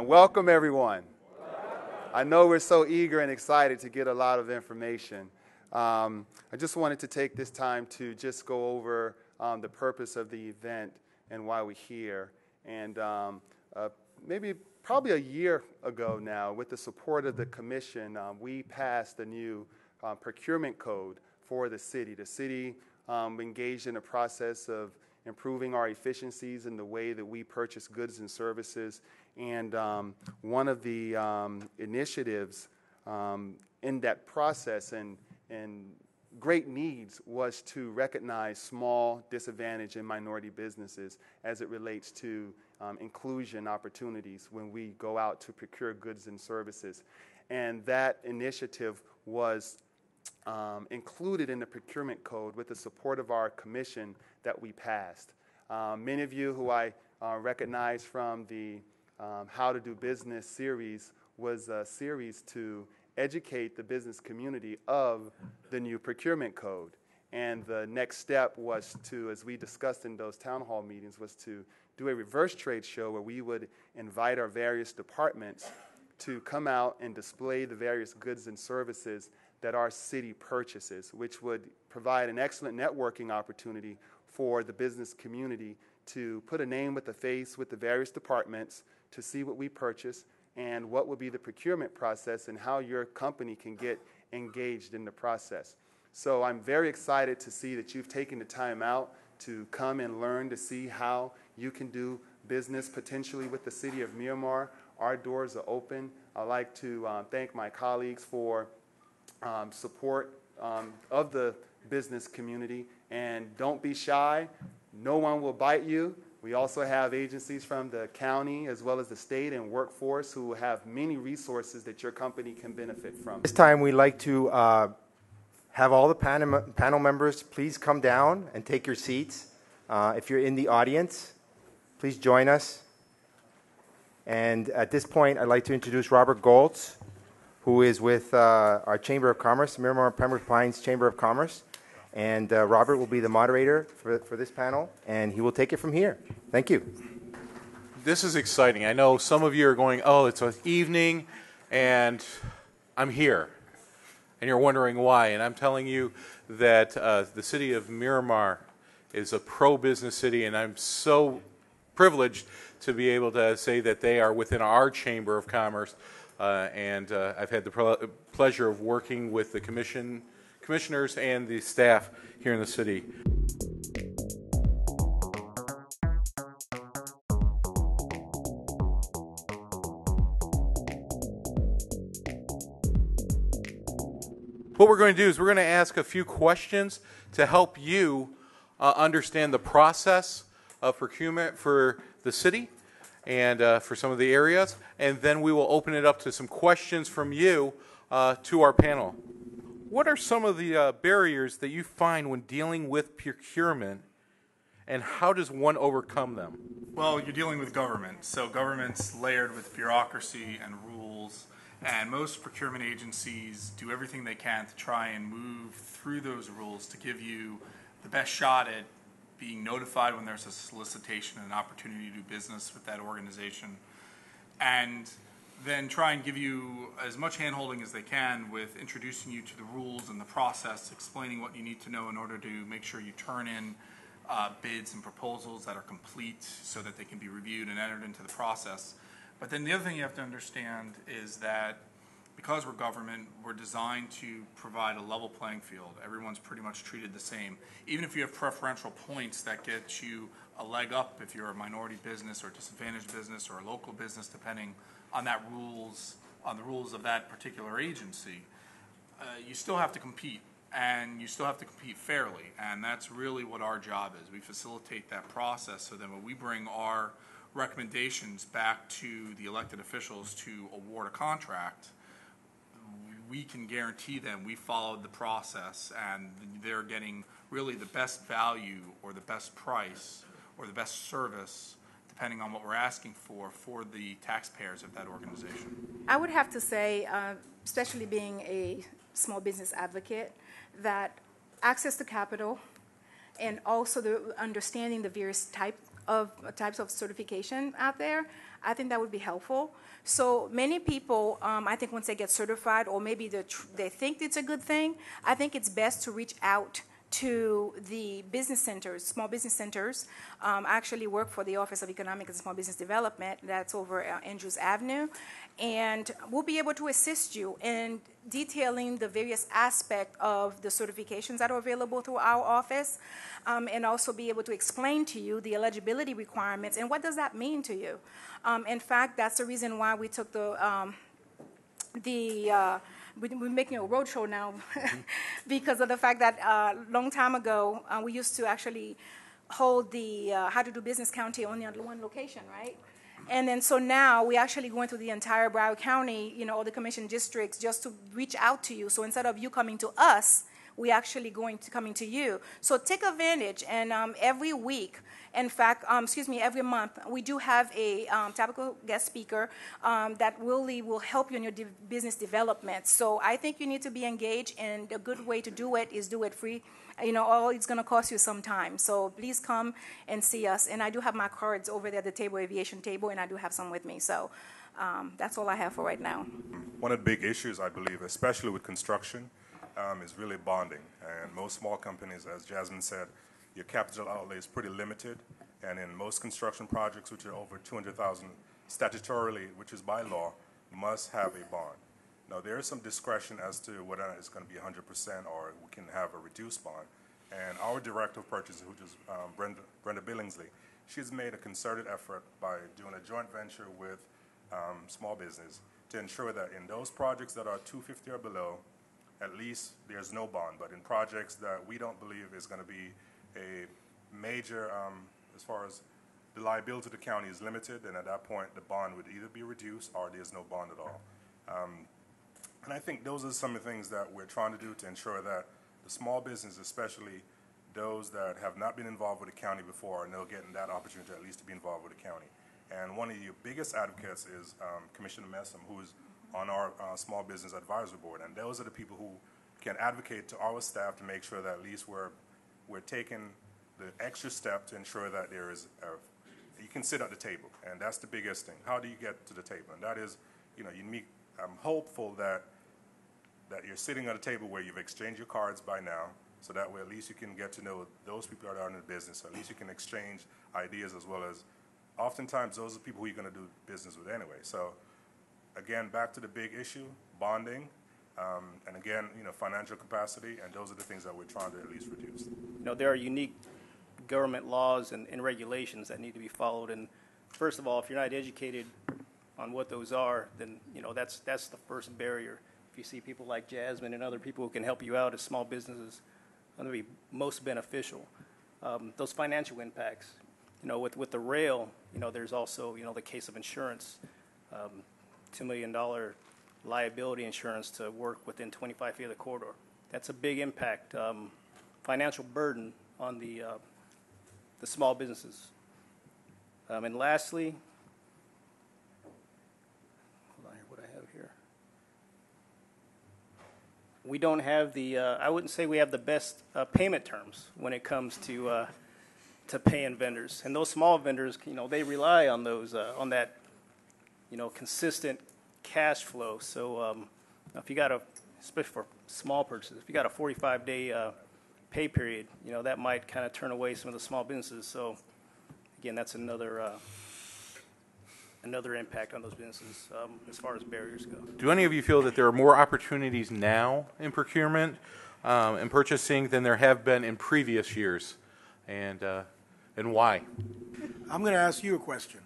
Welcome, everyone. I know we're so eager and excited to get a lot of information. I just wanted to take this time to just go over the purpose of the event and why we're here. And probably a year ago now, with the support of the commission, we passed a new procurement code for the city. The city engaged in a process of improving our efficiencies in the way that we purchase goods and services. And one of the initiatives in that process and great needs was to recognize small, disadvantaged, and minority businesses as it relates to inclusion opportunities when we go out to procure goods and services. And that initiative was included in the procurement code with the support of our commission that we passed. Many of you who I recognize from the How to Do Business series was a series to educate the business community of the new procurement code. And the next step was to, as we discussed in those town hall meetings, was to do a reverse trade show where we would invite our various departments to come out and display the various goods and services that our city purchases, which would provide an excellent networking opportunity for the business community to put a name with a face with the various departments to see what we purchase and what would be the procurement process and how your company can get engaged in the process. So I'm very excited to see that you've taken the time out to come and learn to see how you can do business potentially with the City of Miramar. Our doors are open. I'd like to thank my colleagues for support of the business community. And don't be shy. No one will bite you. We also have agencies from the county as well as the state and workforce who have many resources that your company can benefit from. This time we'd like to have all the panel members please come down and take your seats. If you're in the audience, please join us. And at this point, I'd like to introduce Robert Goltz, who is with our Chamber of Commerce, Miramar Pembroke Pines Chamber of Commerce. And Robert will be the moderator for this panel, and he will take it from here. Thank you. This is exciting. I know some of you are going, oh, it's an evening, and I'm here. And you're wondering why. And I'm telling you that the city of Miramar is a pro-business city, and I'm so privileged to be able to say that they are within our Chamber of Commerce. And I've had the pleasure of working with the commissioners and the staff here in the city. What we're going to do is we're going to ask a few questions to help you understand the process of procurement for the city and for some of the areas, and then we will open it up to some questions from you to our panel. What are some of the barriers that you find when dealing with procurement, and how does one overcome them? Well, you're dealing with government, so government's layered with bureaucracy and rules, and most procurement agencies do everything they can to try and move through those rules to give you the best shot at being notified when there's a solicitation and an opportunity to do business with that organization, and then try and give you as much hand-holding as they can with introducing you to the rules and the process, explaining what you need to know in order to make sure you turn in bids and proposals that are complete so that they can be reviewed and entered into the process. But then the other thing you have to understand is that because we're government, we're designed to provide a level playing field. Everyone's pretty much treated the same. Even if you have preferential points that get you a leg up if you're a minority business or disadvantaged business or a local business, depending on the rules of that particular agency, you still have to compete, and you still have to compete fairly, and that's really what our job is. We facilitate that process so that when we bring our recommendations back to the elected officials to award a contract, we can guarantee them we followed the process and they're getting really the best value or the best price or the best service, depending on what we're asking for the taxpayers of that organization? I would have to say, especially being a small business advocate, that access to capital and also the understanding the various types of certification out there, I think that would be helpful. So many people, I think once they get certified, or maybe they think it's a good thing, I think it's best to reach out to the business centers, small business centers. I actually work for the Office of Economic and Small Business Development. That's over Andrews Avenue. And we'll be able to assist you in detailing the various aspects of the certifications that are available through our office, and also be able to explain to you the eligibility requirements and what does that mean to you. In fact, that's the reason why we took we're making a roadshow now because of the fact that a long time ago, we used to actually hold the How to Do Business County only on one location, right? And then so now we're actually going through the entire Broward County, all the commission districts, just to reach out to you. So instead of you coming to us, we're actually coming to you. So take advantage, and every week, in fact, every month, we do have a topical guest speaker that really will help you in your business development. So I think you need to be engaged, and a good way to do it is do it free. All it's going to cost you some time. So please come and see us. And I do have my cards over there at the table, aviation table, and I do have some with me. So that's all I have for right now. One of the big issues, I believe, especially with construction, is really bonding. And most small companies, as Jasmine said, your capital outlay is pretty limited. And in most construction projects, which are over $200,000 statutorily, which is by law, must have a bond. Now, there is some discretion as to whether it's going to be 100% or we can have a reduced bond. And our director of purchasing, which is Brenda Billingsley, she's made a concerted effort by doing a joint venture with small business to ensure that in those projects that are 250 or below, at least there's no bond. But in projects that we don't believe is going to be a major, as far as the liability to the county is limited, then at that point the bond would either be reduced or there's no bond at all. And I think those are some of the things that we're trying to do to ensure that the small business, especially those that have not been involved with the county before, and they're getting that opportunity at least to be involved with the county. And one of your biggest advocates is Commissioner Messam, who is on our Small Business Advisory Board. And those are the people who can advocate to our staff to make sure that at least we're taking the extra step to ensure that there is you can sit at the table. And that's the biggest thing. How do you get to the table? And that is, I'm hopeful that you're sitting at a table where you've exchanged your cards by now, so that way at least you can get to know those people that are in the business. So at least you can exchange ideas, as well as oftentimes those are people who you're going to do business with anyway. So again, back to the big issue, bonding, and again, financial capacity, and those are the things that we're trying to at least reduce. There are unique government laws and regulations that need to be followed. And first of all, if you're not educated on what those are, then that's the first barrier. If you see people like Jasmine and other people who can help you out as small businesses, going to be most beneficial. Those financial impacts, with the rail, there's also the case of insurance, $2 million liability insurance to work within 25 feet of the corridor. That's a big impact, financial burden on the small businesses. And lastly, hold on here, what I have here. We don't have I wouldn't say we have the best payment terms when it comes to paying vendors. And those small vendors, they rely on those, on that, consistent cash flow. So if you got especially for small purchases, if you got a 45-day pay period, that might kind of turn away some of the small businesses. So again, that's another impact on those businesses as far as barriers go. Do any of you feel that there are more opportunities now in procurement and purchasing than there have been in previous years, and why? I'm going to ask you a question.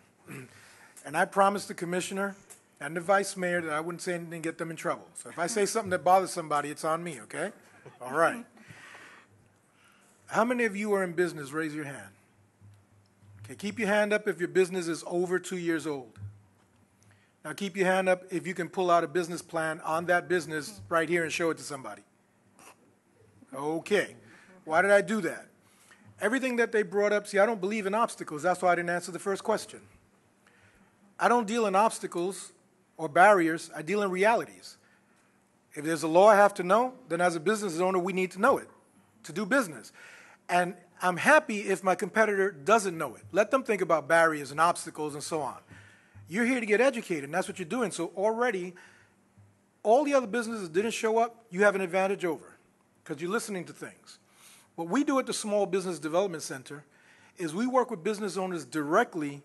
And I promised the commissioner and the vice mayor that I wouldn't say anything to get them in trouble. So if I say something that bothers somebody, it's on me, okay? All right. How many of you are in business? Raise your hand. Okay, keep your hand up if your business is over 2 years old. Now keep your hand up if you can pull out a business plan on that business right here and show it to somebody. Okay. Why did I do that? Everything that they brought up, see, I don't believe in obstacles. That's why I didn't answer the first question. I don't deal in obstacles or barriers. I deal in realities. If there's a law I have to know, then as a business owner, we need to know it to do business. And I'm happy if my competitor doesn't know it. Let them think about barriers and obstacles and so on. You're here to get educated, and that's what you're doing. So already, all the other businesses didn't show up, you have an advantage over because you're listening to things. What we do at the Small Business Development Center is we work with business owners directly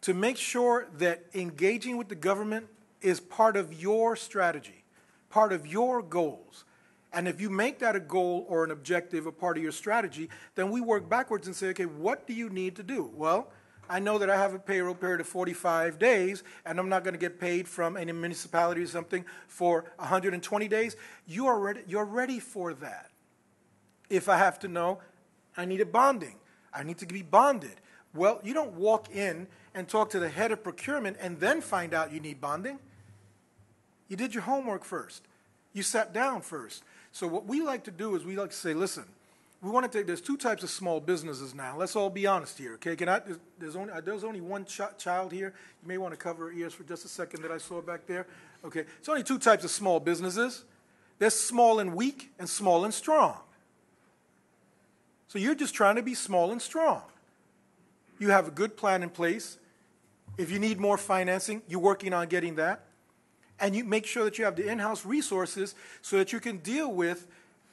to make sure that engaging with the government is part of your strategy, part of your goals. And if you make that a goal or an objective, a part of your strategy, then we work backwards and say, okay, what do you need to do? Well, I know that I have a payroll period of 45 days, and I'm not going to get paid from any municipality or something for 120 days. You're ready for that. If I have to know, I need a bonding. I need to be bonded. Well, you don't walk in and talk to the head of procurement and then find out you need bonding. You did your homework first. You sat down first. So what we like to do is we like to say, listen, we want to take, there's two types of small businesses now. Let's all be honest here, okay? There's only one child here. You may want to cover her ears for just a second that I saw back there. Okay, it's only two types of small businesses. There's small and weak and small and strong. So you're just trying to be small and strong. You have a good plan in place. If you need more financing, you're working on getting that. And you make sure that you have the in-house resources so that you can deal with,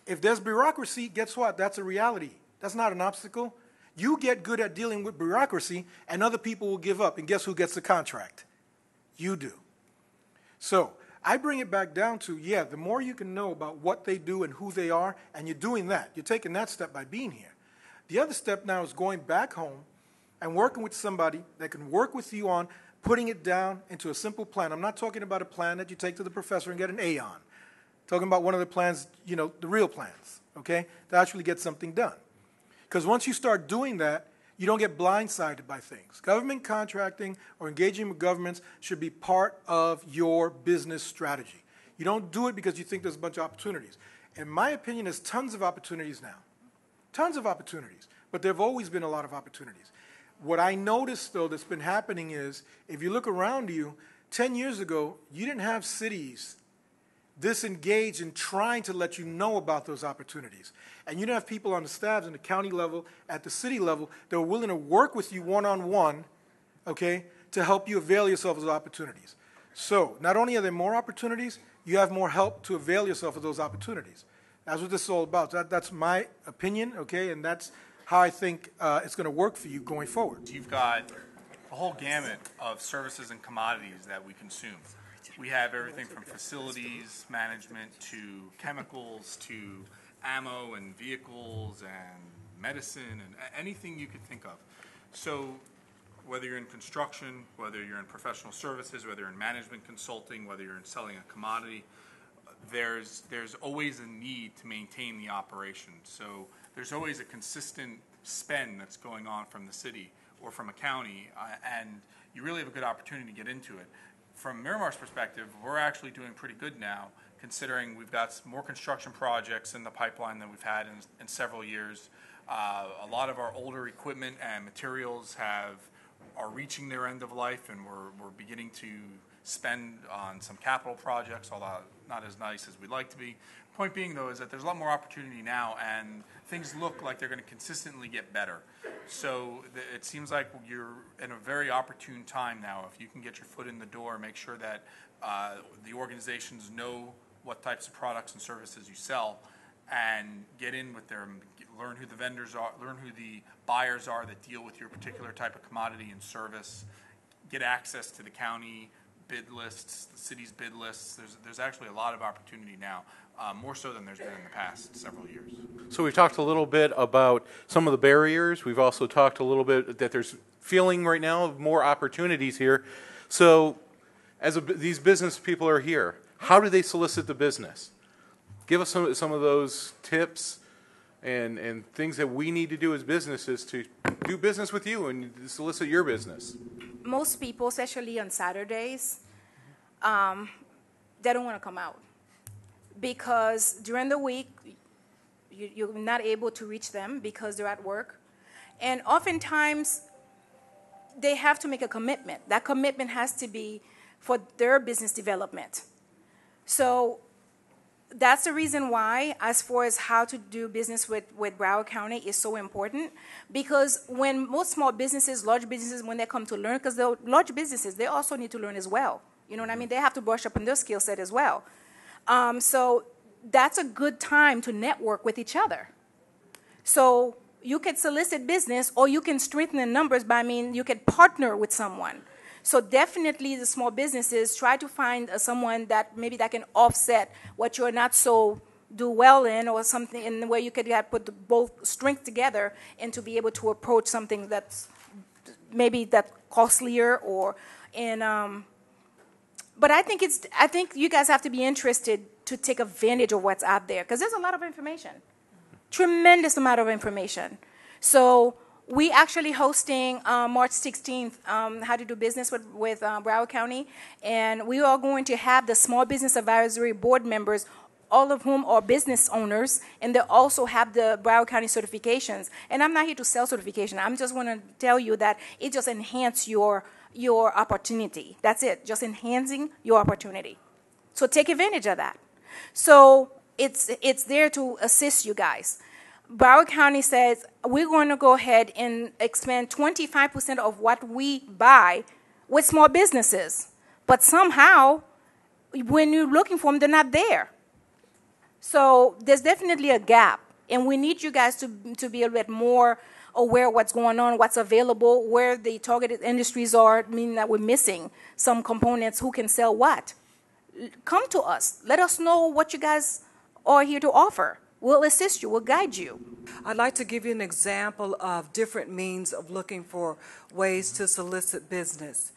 if there's bureaucracy, guess what? That's a reality. That's not an obstacle. You get good at dealing with bureaucracy, and other people will give up. And guess who gets the contract? You do. So I bring it back down to, yeah, the more you can know about what they do and who they are, and you're doing that. You're taking that step by being here. The other step now is going back home and working with somebody that can work with you on putting it down into a simple plan. I'm not talking about a plan that you take to the professor and get an A on. I'm talking about one of the plans, you know, the real plans, okay, to actually get something done. Because once you start doing that, you don't get blindsided by things. Government contracting or engaging with governments should be part of your business strategy. You don't do it because you think there's a bunch of opportunities. In my opinion, there's tons of opportunities now. Tons of opportunities. But there have always been a lot of opportunities. What I noticed, though, that's been happening is, if you look around you, 10 years ago, you didn't have cities disengaged in trying to let you know about those opportunities. And you didn't have people on the staffs, in the county level, at the city level, that were willing to work with you one-on-one, okay, to help you avail yourself of those opportunities. So not only are there more opportunities, you have more help to avail yourself of those opportunities. That's what this is all about. That's my opinion, okay, and that's how I think it's going to work for you going forward. You've got a whole gamut of services and commodities that we consume. We have everything from facilities management to chemicals to ammo and vehicles and medicine and anything you could think of. So whether you're in construction, whether you're in professional services, whether you're in management consulting, whether you're in selling a commodity, there's always a need to maintain the operation. So there's always a consistent spend that's going on from the city or from a county, and you really have a good opportunity to get into it. From Miramar's perspective, we're actually doing pretty good now, considering we've got more construction projects in the pipeline than we've had in several years. A lot of our older equipment and materials are reaching their end of life, and we're beginning to spend on some capital projects, although not as nice as we'd like to be. Point being, though, is that there's a lot more opportunity now, and things look like they're going to consistently get better. So it seems like you're in a very opportune time now. If you can get your foot in the door, make sure that the organizations know what types of products and services you sell, and get in with them, learn who the vendors are, learn who the buyers are that deal with your particular type of commodity and service, get access to the county bid lists, the city's bid lists. There's actually a lot of opportunity now, more so than there's been in the past several years. So we've talked a little bit about some of the barriers. We've also talked a little bit that there's feeling right now of more opportunities here. So as these business people are here, how do they solicit the business? Give us some of those tips and things that we need to do as businesses to do business with you and solicit your business. Most people, especially on Saturdays, they don't want to come out because during the week you're not able to reach them because they're at work. And oftentimes, they have to make a commitment. That commitment has to be for their business development. So that's the reason why, as far as how to do business with Broward County is so important, because when most small businesses, large businesses, when they come to learn, because they're large businesses, they also need to learn as well. You know what I mean? They have to brush up on their skill set as well. So that's a good time to network with each other. So you could solicit business, or you can strengthen the numbers by, you could partner with someone. So definitely the small businesses, try to find someone that maybe that can offset what you're not so do well in, or something in where you could put both strength together and to be able to approach something that's maybe that costlier or in. But I think you guys have to be interested to take advantage of what's out there, because there's a lot of information, tremendous amount of information. So we actually hosting March 16th, how to do business with Broward County, and we are going to have the Small Business Advisory Board members, all of whom are business owners, and they also have the Broward County certifications. And I'm not here to sell certification. I'm just want to tell you that it just enhances your opportunity. That's it, just enhancing your opportunity. So take advantage of that. So it's there to assist you guys. Broward County says we're going to go ahead and expend 25% of what we buy with small businesses. But somehow, when you're looking for them, they're not there. So there's definitely a gap. And we need you guys to be a bit more aware of what's going on, what's available, where the targeted industries are, meaning that we're missing some components, who can sell what. Come to us. Let us know what you guys are here to offer. We'll assist you. We'll guide you. I'd like to give you an example of different means of looking for ways to solicit business.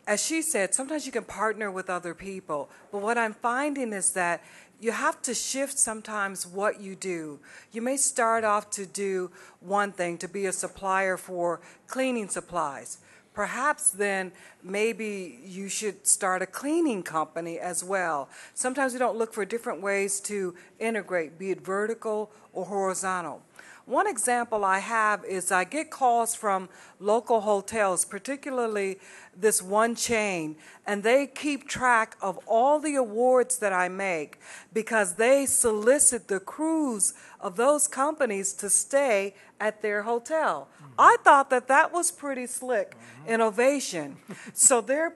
As she said, sometimes you can partner with other people, but what I'm finding is that you have to shift sometimes what you do. You may start off to do one thing, to be a supplier for cleaning supplies. Perhaps then maybe you should start a cleaning company as well. Sometimes we don't look for different ways to integrate, be it vertical or horizontal. One example I have is I get calls from local hotels, particularly this one chain, and they keep track of all the awards that I make because they solicit the crews of those companies to stay at their hotel. I thought that was pretty slick innovation. So there are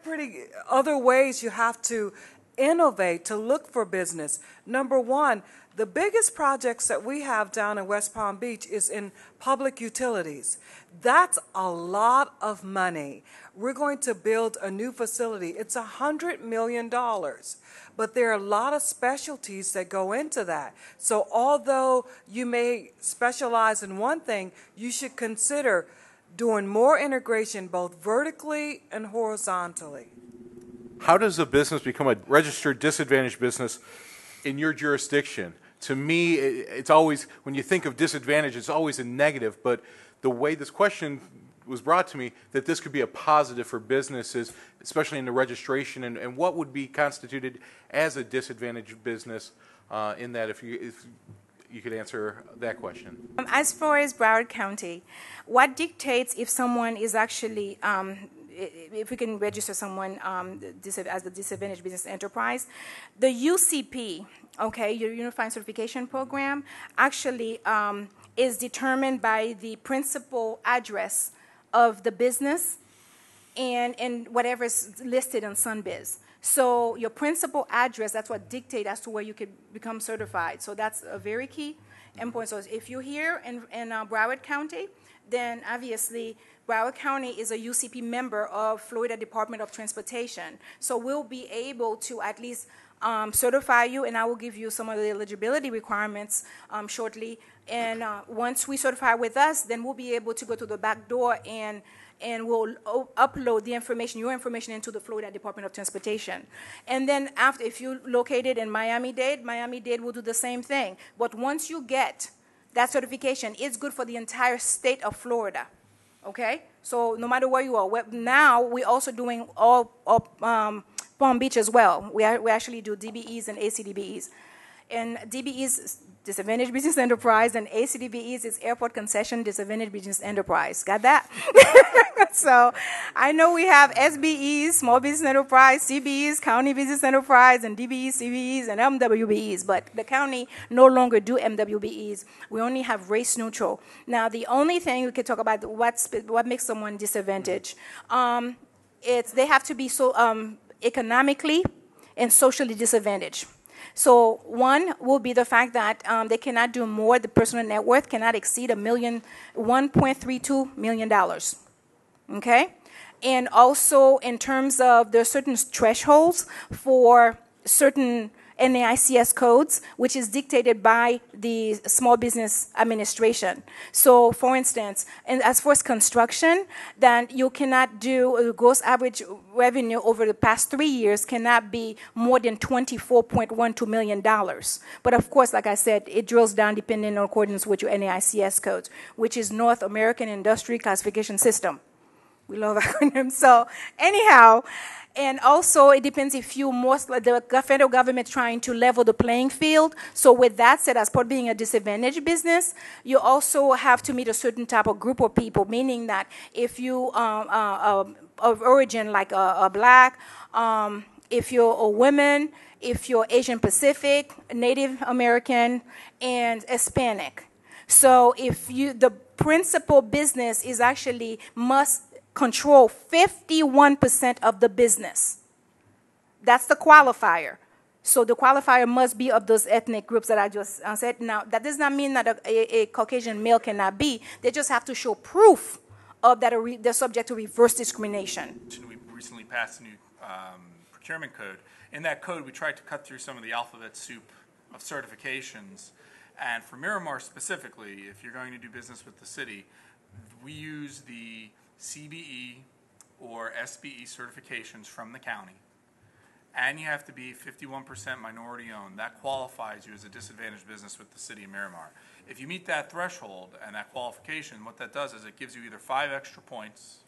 other ways you have to innovate to look for business. Number one, the biggest projects that we have down in West Palm Beach is in public utilities. That's a lot of money. We're going to build a new facility. It's $100 million. But there are a lot of specialties that go into that. So although you may specialize in one thing, you should consider doing more integration both vertically and horizontally. How does a business become a registered disadvantaged business in your jurisdiction? To me, it's always, when you think of disadvantage, it's always a negative, but the way this question was brought to me, that this could be a positive for businesses, especially in the registration, and what would be constituted as a disadvantaged business in that, if you could answer that question. As far as Broward County, what dictates if someone is actually, if we can register someone as a disadvantaged business enterprise, the UCP, okay, your Unified Certification Program, actually is determined by the principal address of the business and whatever is listed on SunBiz. So your principal address, that's what dictates as to where you can become certified. So that's a very key endpoint. So if you're here in Broward County, then obviously Broward County is a UCP member of Florida Department of Transportation. So we'll be able to at least certify you, and I will give you some of the eligibility requirements shortly. And once we certify with us, then we'll be able to go to the back door and we'll upload the information, your information, into the Florida Department of Transportation. And then after, if you're located in Miami-Dade will do the same thing. But once you get that certification, it's good for the entire state of Florida. Okay? So no matter where you are. Now we're also doing all Palm Beach as well. We actually do DBEs and ACDBEs. And DBE's Disadvantaged Business Enterprise, and ACDBE's is Airport Concession Disadvantaged Business Enterprise. Got that? So I know we have SBEs, Small Business Enterprise, CBEs, County Business Enterprise, and DBEs, CBEs, and MWBEs, but the county no longer do MWBEs. We only have race neutral. Now, the only thing we could talk about what makes someone disadvantaged, they have to be so economically and socially disadvantaged. So one will be the fact that they cannot do more. The personal net worth cannot exceed $1.32 million. Okay? And also in terms of there are certain thresholds for certain NAICS codes, which is dictated by the Small Business Administration. So, for instance, and as far as construction, then you cannot do gross average revenue over the past 3 years cannot be more than $24.12 million. But of course, like I said, it drills down depending on accordance with your NAICS codes, which is North American Industry Classification System. We love acronyms. So, anyhow. And also, it depends if the federal government trying to level the playing field. So with that said, as part of being a disadvantaged business, you also have to meet a certain type of group of people, meaning that if you of origin like a black, if you're a woman, if you're Asian Pacific, Native American, and Hispanic. So if the principal business is actually must control 51% of the business. That's the qualifier. So the qualifier must be of those ethnic groups that I just said. Now, that does not mean that a Caucasian male cannot be. They just have to show proof of that they're subject to reverse discrimination. We recently passed a new procurement code. In that code, we tried to cut through some of the alphabet soup of certifications. And for Miramar specifically, if you're going to do business with the city, we use the CBE or SBE certifications from the county, and you have to be 51% minority owned. That qualifies you as a disadvantaged business with the city of Miramar. If you meet that threshold and that qualification, what that does is it gives you either 5 extra points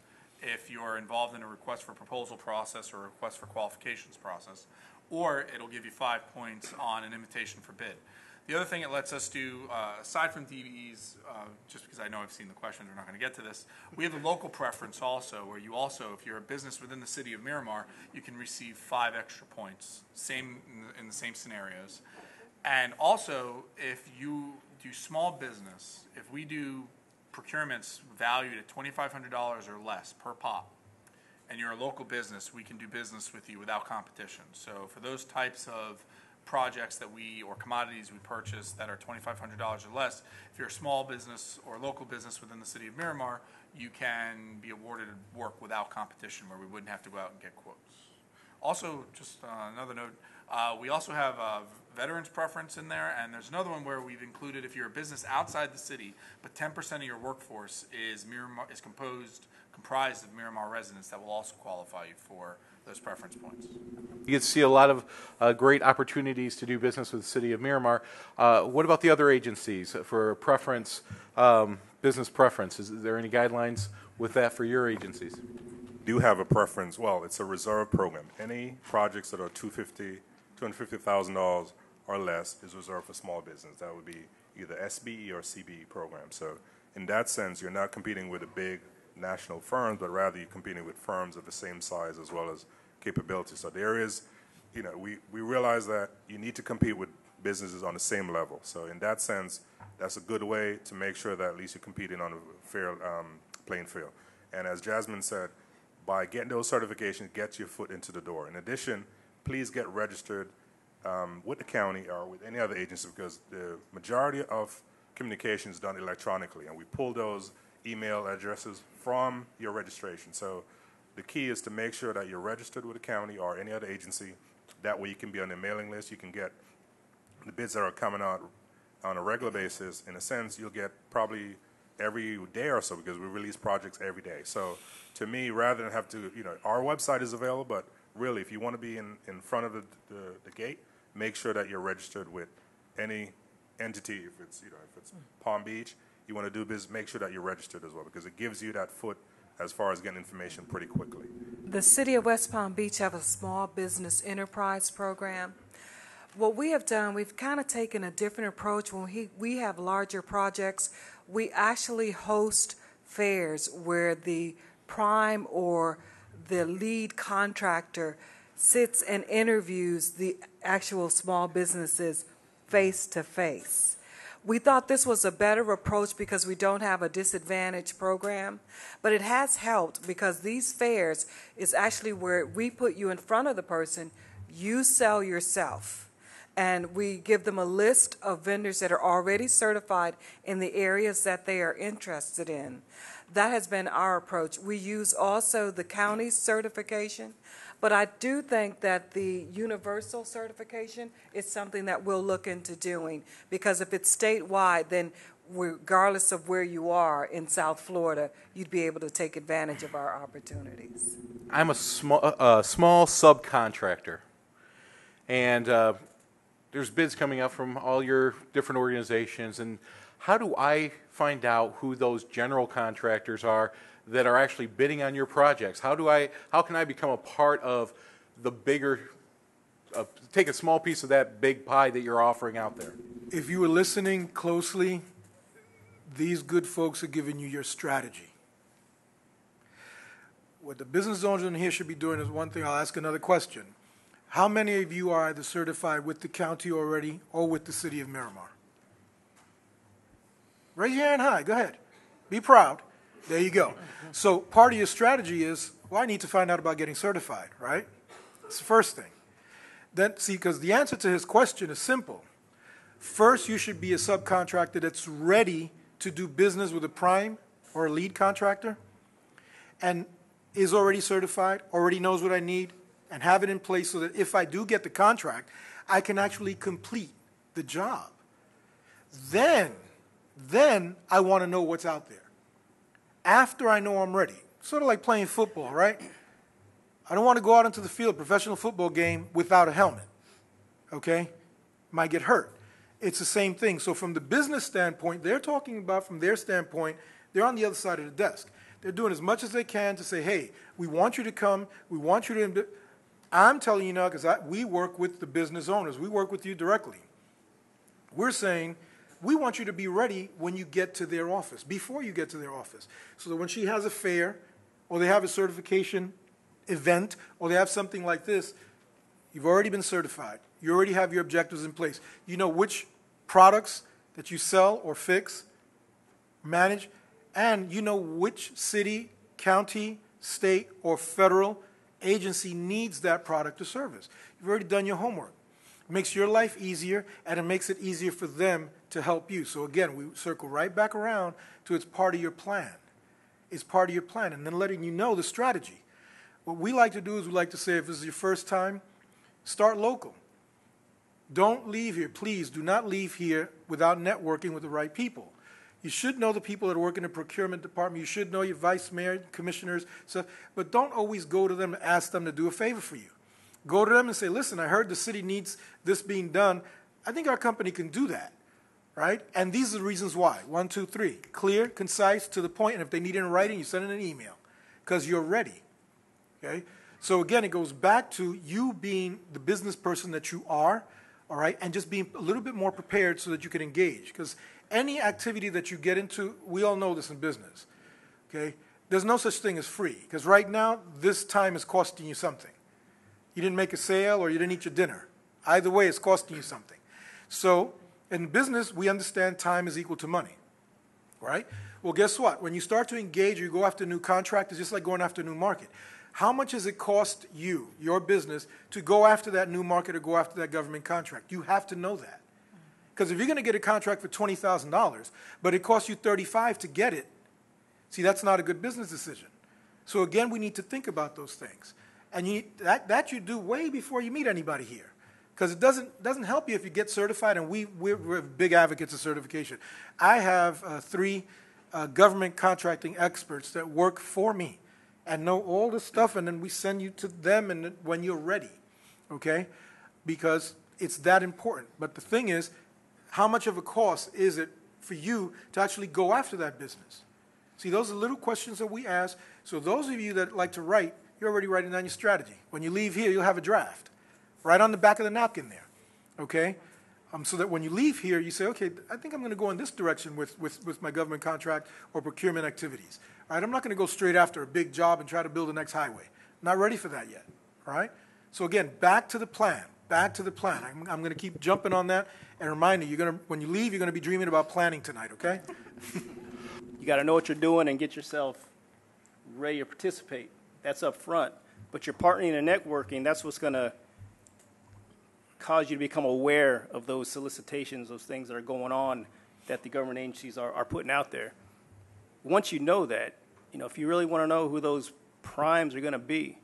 if you're involved in a request for proposal process or a request for qualifications process, or it'll give you 5 points on an invitation for bid. The other thing it lets us do, aside from DBEs, just because I know I've seen the questions, we're not going to get to this, we have a local preference also, where you also, if you're a business within the city of Miramar, you can receive 5 extra points, same in the same scenarios. And also, if you do small business, if we do procurements valued at $2,500 or less per pop, and you're a local business, we can do business with you without competition. So for those types of projects or commodities we purchase that are $2,500 or less, if you're a small business or local business within the city of Miramar, you can be awarded work without competition where we wouldn't have to go out and get quotes. Also, just another note, we also have a veterans preference in there, and there's another one where we've included if you're a business outside the city, but 10% of your workforce is comprised of Miramar residents, that will also qualify you for those preference points. You get to see a lot of great opportunities to do business with the city of Miramar. What about the other agencies for preference, business preference? Is there any guidelines with that for your agencies? Do have a preference. Well, it's a reserve program. Any projects that are $250,000 or less is reserved for small business. That would be either SBE or CBE program. So in that sense, you're not competing with the big national firms, but rather you're competing with firms of the same size as well as capability. So there is, we realize that you need to compete with businesses on the same level. So in that sense, that's a good way to make sure that at least you're competing on a fair playing field. And as Jasmine said, by getting those certifications, get your foot into the door. In addition, please get registered with the county or with any other agency, because the majority of communication is done electronically, and we pull those email addresses from your registration. So the key is to make sure that you're registered with the county or any other agency. That way you can be on the mailing list. You can get the bids that are coming out on a regular basis. In a sense, you'll get probably every day or so, because we release projects every day. So to me, rather than have to, our website is available, but really if you want to be in front of the gate, make sure that you're registered with any entity. If it's, if it's Palm Beach, you want to do business, make sure that you're registered as well, because it gives you that foot as far as getting information pretty quickly. The city of West Palm Beach have a small business enterprise program, What we have done, we've kind of taken a different approach. When we have larger projects, we actually host fairs where the prime or the lead contractor sits and interviews the actual small businesses face to face. We thought this was a better approach because we don't have a disadvantage program, but it has helped because these fairs is actually where we put you in front of the person, you sell yourself, and we give them a list of vendors that are already certified in the areas that they are interested in. That has been our approach. We use also the county certification, but I do think that the universal certification is something that we'll look into doing, because if it's statewide, then regardless of where you are in South Florida, you'd be able to take advantage of our opportunities. I'm a small subcontractor, and there's bids coming up from all your different organizations. And how do I find out who those general contractors are that are actually bidding on your projects? How can I become a part of the bigger, take a small piece of that big pie that you're offering out there? If you were listening closely, these good folks are giving you your strategy. What the business owners in here should be doing is one thing. I'll ask another question. How many of you are either certified with the county already or with the City of Miramar? Raise your hand high. Go ahead. Be proud. There you go. So part of your strategy is, well, I need to find out about getting certified, right? That's the first thing. Then, see, because the answer to his question is simple. First, you should be a subcontractor that's ready to do business with a prime or a lead contractor and is already certified, already knows what I need, and have it in place so that if I do get the contract, I can actually complete the job. Then I want to know what's out there. After I know I'm ready, sort of like playing football, right? I don't want to go out into the field, professional football game, without a helmet, okay? Might get hurt. It's the same thing. So from the business standpoint, they're talking about, from their standpoint, they're on the other side of the desk. They're doing as much as they can to say, hey, we want you to come, we want you to... I'm telling you now, because we work with the business owners. We work with you directly. We're saying, we want you to be ready when you get to their office, before you get to their office. So that when she has a fair, or they have a certification event, or they have something like this, you've already been certified. You already have your objectives in place. You know which products that you sell or fix, manage, and you know which city, county, state, or federal agency needs that product or service. You've already done your homework. It makes your life easier, and it makes it easier for them to help you. So again, we circle right back around to it's part of your plan. It's part of your plan, and then letting you know the strategy. What we like to do is we like to say, if this is your first time, start local. Don't leave here. Please do not leave here without networking with the right people. You should know the people that work in the procurement department. You should know your vice mayor, commissioners, stuff, but don't always go to them and ask them to do a favor for you. Go to them and say, listen, I heard the city needs this being done. I think our company can do that, right? And these are the reasons why. 1, 2, 3. Clear, concise, to the point, and if they need it in writing, you send it in an email because you're ready, okay? So again, it goes back to you being the business person that you are, all right, and just being a little bit more prepared so that you can engage. Because any activity that you get into, we all know this in business, okay? There's no such thing as free, because right now, this time is costing you something. You didn't make a sale or you didn't eat your dinner. Either way, it's costing you something. So in business, we understand time is equal to money, right? Well, guess what? When you start to engage, you go after a new contract, it's just like going after a new market. How much does it cost you, your business, to go after that new market or go after that government contract? You have to know that. Because if you're going to get a contract for $20,000, but it costs you $35,000 to get it, see, that's not a good business decision. So again, we need to think about those things. And that you do way before you meet anybody here. Because it doesn't help you if you get certified, and we're big advocates of certification. I have 3 government contracting experts that work for me and know all the stuff, and then we send you to them and when you're ready, okay? Because it's that important. But the thing is, how much of a cost is it for you to actually go after that business? See, those are little questions that we ask. So those of you that like to write, you're already writing down your strategy. When you leave here, you'll have a draft right on the back of the napkin there. okay? So that when you leave here, you say, okay, I think I'm going to go in this direction with my government contract or procurement activities. All right, I'm not going to go straight after a big job and try to build the next highway. Not ready for that yet, all right? So again, back to the plan, back to the plan. I'm going to keep jumping on that and remind you, when you leave, you're going to be dreaming about planning tonight, okay? You got to know what you're doing and get yourself ready to participate. That's up front. But your partnering and networking, that's what's going to cause you to become aware of those solicitations, those things that are going on that the government agencies are putting out there. Once you know that, if you really want to know who those primes are going to be,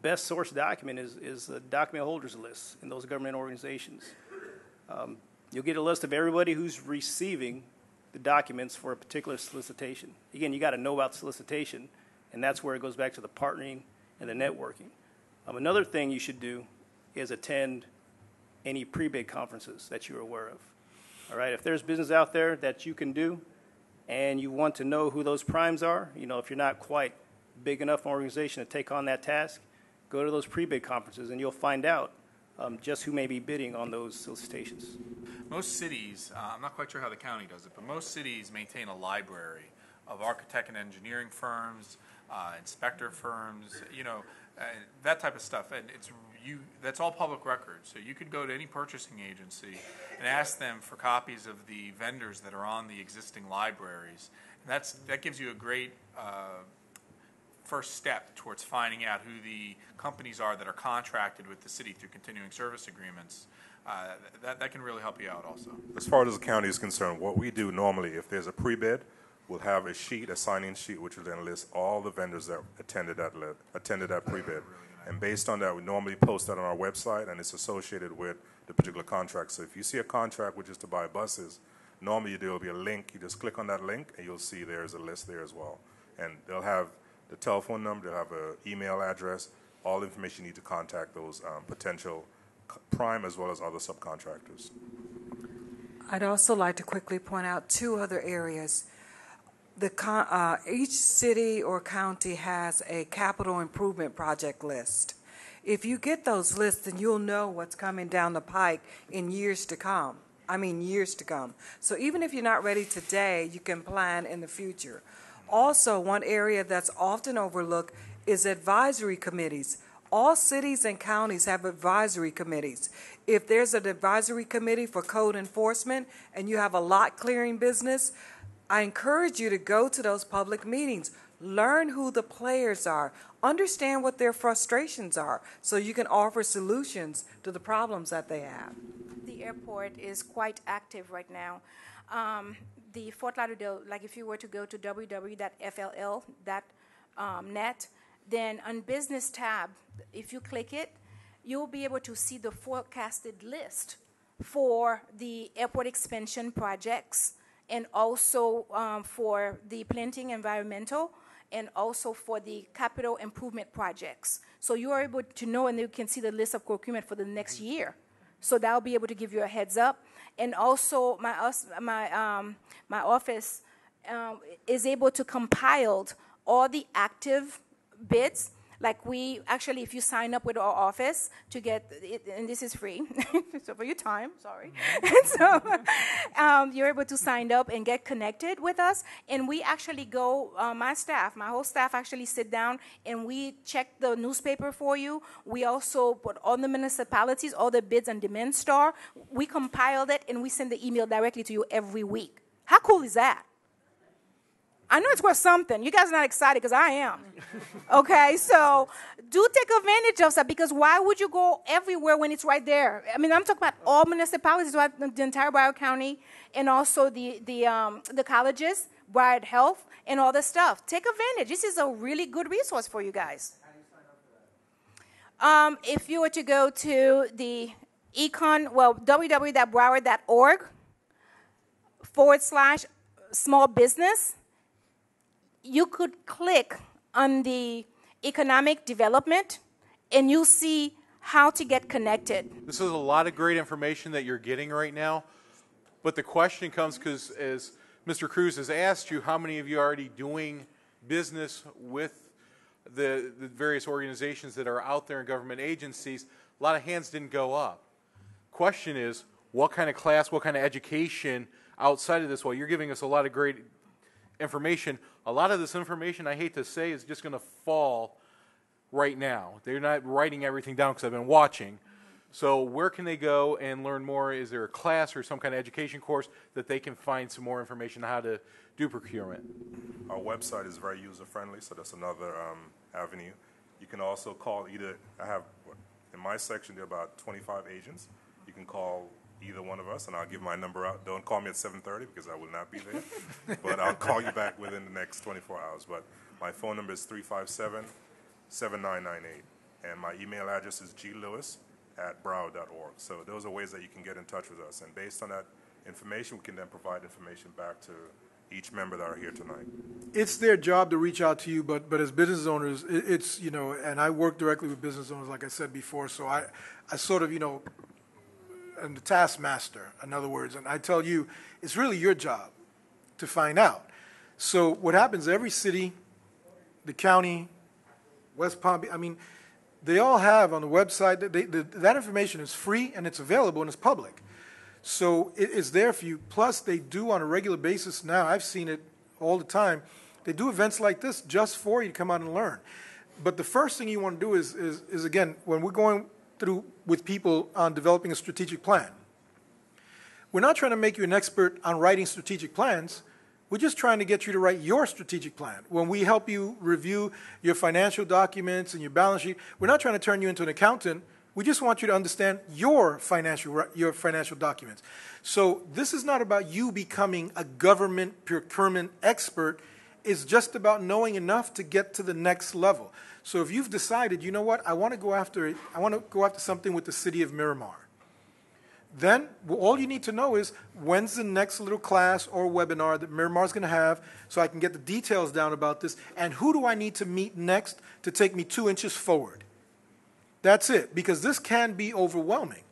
best source document is the document holders list in those government organizations. You'll get a list of everybody who's receiving the documents for a particular solicitation. Again, you got to know about solicitation, and that's where it goes back to the partnering and the networking. Another thing you should do is attend any pre-bid conferences that you're aware of. All right, if there's business out there that you can do and you want to know who those primes are, if you're not quite big enough an organization to take on that task, go to those pre-bid conferences and you'll find out just who may be bidding on those solicitations. Most cities, I'm not quite sure how the county does it, but most cities maintain a library of architect and engineering firms, inspector firms, that type of stuff. And that's all public record. So you could go to any purchasing agency and ask them for copies of the vendors that are on the existing libraries. And that gives you a great first step towards finding out who the companies are that are contracted with the city through continuing service agreements. That can really help you out also. As far as the county is concerned, what we do normally, if there's a pre-bid, we'll have a sign-in sheet, which will then list all the vendors that attended that pre-bid. And based on that, we normally post that on our website, and it's associated with the particular contract. So if you see a contract which is to buy buses, normally there will be a link. You just click on that link, and you'll see there's a list there as well. And they'll have the telephone number, they'll have an email address, all the information you need to contact those potential prime as well as other subcontractors. I'd also like to quickly point out two other areas. Each city or county has a capital improvement project list. If you get those lists, then you'll know what's coming down the pike in years to come. Years to come. So even if you're not ready today, you can plan in the future. Also, one area that's often overlooked is advisory committees. All cities and counties have advisory committees. If there's an advisory committee for code enforcement and you have a lot clearing business, I encourage you to go to those public meetings. Learn who the players are. Understand what their frustrations are so you can offer solutions to the problems that they have. The airport is quite active right now. The Fort Lauderdale, like if you were to go to www.fll.net, then on business tab, if you click it, you'll be able to see the forecasted list for the airport expansion projects, and also for the planting environmental, and also for the capital improvement projects. So you are able to know, and you can see the list of procurement for the next year. So that will be able to give you a heads up. And also my office is able to compile all the active bids. Like we actually, if you sign up with our office to get it, and this is free, so for your time, sorry. So you're able to sign up and get connected with us. And we actually go, my whole staff actually sit down and we check the newspaper for you. We also put all the municipalities, all the bids on Demand Star. We compile it and we send the email directly to you every week. How cool is that? I know it's worth something. You guys are not excited because I am. Okay, so do take advantage of that, because why would you go everywhere when it's right there? I'm talking about all municipalities, the entire Broward County, and also the colleges, Broward Health, and all the stuff. Take advantage. This is a really good resource for you guys. How do you sign up for that? If you were to go to the www.broward.org/small business, you could click on the economic development and you'll see how to get connected. This is a lot of great information that you're getting right now, but the question comes because, as Mr. Cruz has asked you, how many of you are already doing business with the various organizations that are out there in government agencies? A lot of hands didn't go up. question is, what kind of class, what kind of education outside of this? Well, you're giving us a lot of great information. A lot of this information, I hate to say, is just going to fall right now. They're not writing everything down because I've been watching. So where can they go and learn more? Is there a class or some kind of education course that they can find some more information on how to do procurement? Our website is very user-friendly, so that's another avenue. You can also call either, in my section, there are about 25 agents. You can call either one of us, and I'll give my number out. Don't call me at 7:30 because I will not be there, but I'll call you back within the next 24 hours. But my phone number is 357-7998, and my email address is glewis@broward.org. So those are ways that you can get in touch with us, and based on that information, we can then provide information back to each member that are here tonight. It's their job to reach out to you, but as business owners, it's, and I work directly with business owners, like I said before, so I sort of, I'm the taskmaster, in other words, and I tell you, it's really your job to find out. So what happens, every city, the county, West Palm Beach, they all have on the website, that information is free and it's available and it's public. So it is there for you. Plus, they do on a regular basis now, I've seen it all the time, they do events like this just for you to come out and learn. But the first thing you want to do is again, when we're going through with people on developing a strategic plan, we're not trying to make you an expert on writing strategic plans. We're just trying to get you to write your strategic plan. When we help you review your financial documents and your balance sheet, we're not trying to turn you into an accountant. We just want you to understand your financial documents. So this is not about you becoming a government procurement expert. It's just about knowing enough to get to the next level. So if you've decided, you know what, I want to go after something with the City of Miramar, then all you need to know is when's the next little class or webinar that Miramar's going to have so I can get the details down about this, and who do I need to meet next to take me 2 inches forward. That's it, because this can be overwhelming.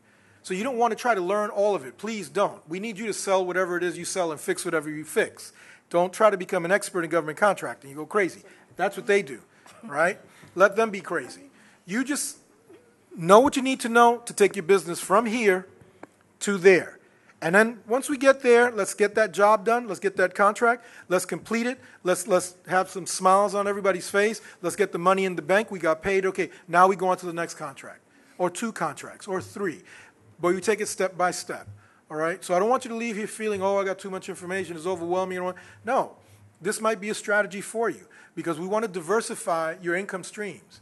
So you don't want to try to learn all of it. Please don't. We need you to sell whatever it is you sell and fix whatever you fix. Don't try to become an expert in government contracting. You go crazy. That's what they do, right? Let them be crazy. You just know what you need to know to take your business from here to there. And then once we get there, let's get that job done. Let's get that contract. Let's complete it. Let's have some smiles on everybody's face. Let's get the money in the bank. We got paid. Okay, now we go on to the next contract, or 2 contracts, or 3. But you take it step by step, all right? So I don't want you to leave here feeling, oh, I got too much information. It's overwhelming. No, this might be a strategy for you because we want to diversify your income streams.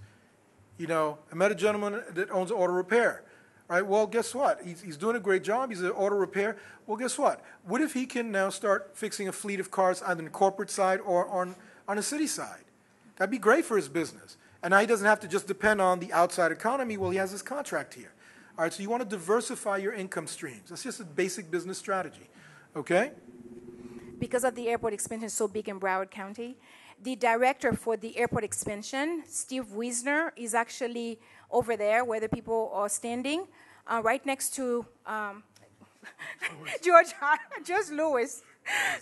I met a gentleman that owns auto repair. Right, well, guess what? He's doing a great job. He's an auto repair. Well, guess what? What if he can now start fixing a fleet of cars either on the corporate side or on a city side? That'd be great for his business. And now he doesn't have to just depend on the outside economy. Well, he has his contract here. All right, so you want to diversify your income streams. That's just a basic business strategy, okay? Because of the airport expansion so big in Broward County, the director for the airport expansion, Steve Wiesner, is actually over there where the people are standing, right next to George Lewis.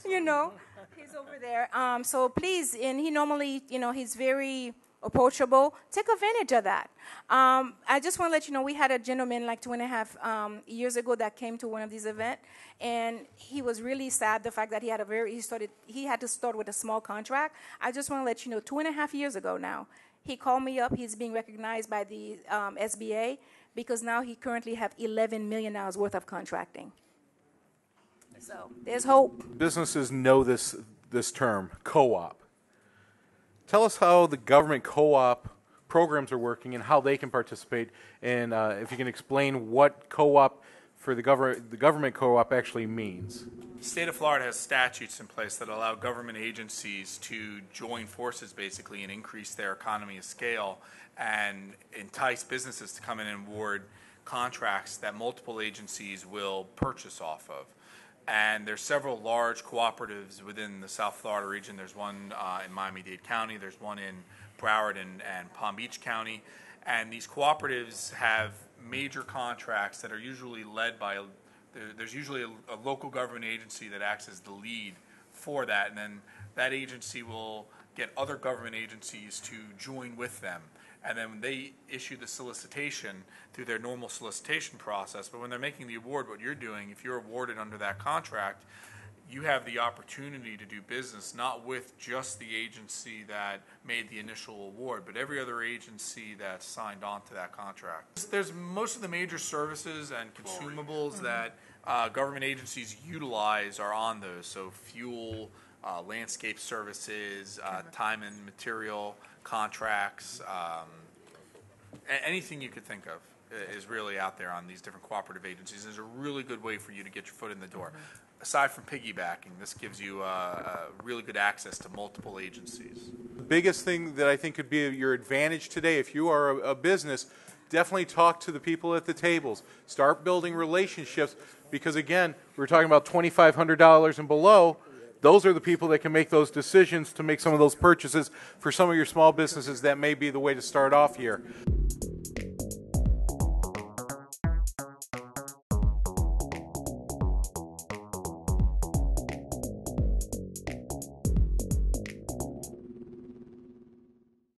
He's over there. So please, and he normally, he's very approachable. Take advantage of that. I just want to let you know, we had a gentleman like 2.5 years ago that came to one of these events, and he was really sad the fact that he had to start with a small contract. I just want to let you know, 2.5 years ago now, he called me up. He's being recognized by the SBA because now he currently have $11 million worth of contracting. So there's hope. Businesses know this term, co-op. Tell us how the government co-op programs are working and how they can participate, and if you can explain what co-op for the government co-op actually means. The state of Florida has statutes in place that allow government agencies to join forces basically and increase their economy of scale and entice businesses to come in and award contracts that multiple agencies will purchase off of. And there's several large cooperatives within the South Florida region. There's one in Miami-Dade County. There's one in Broward and Palm Beach County. And these cooperatives have major contracts that are usually led by, there's usually a local government agency that acts as the lead for that. And then that agency will get other government agencies to join with them. and then they issue the solicitation through their normal solicitation process. But when they're making the award, what you're doing, if you're awarded under that contract, you have the opportunity to do business not with just the agency that made the initial award, but every other agency that signed on to that contract. There's most of the major services and consumables that government agencies utilize are on those. So fuel, landscape services, time and material contracts, anything you could think of is really out there on these different cooperative agencies. There's a really good way for you to get your foot in the door. Aside from piggybacking, this gives you really good access to multiple agencies. The biggest thing that I think could be your advantage today, if you are a business, definitely talk to the people at the tables. Start building relationships, because again, we're talking about $2,500 and below. Those are the people that can make those decisions to make some of those purchases. For some of your small businesses, that may be the way to start off here.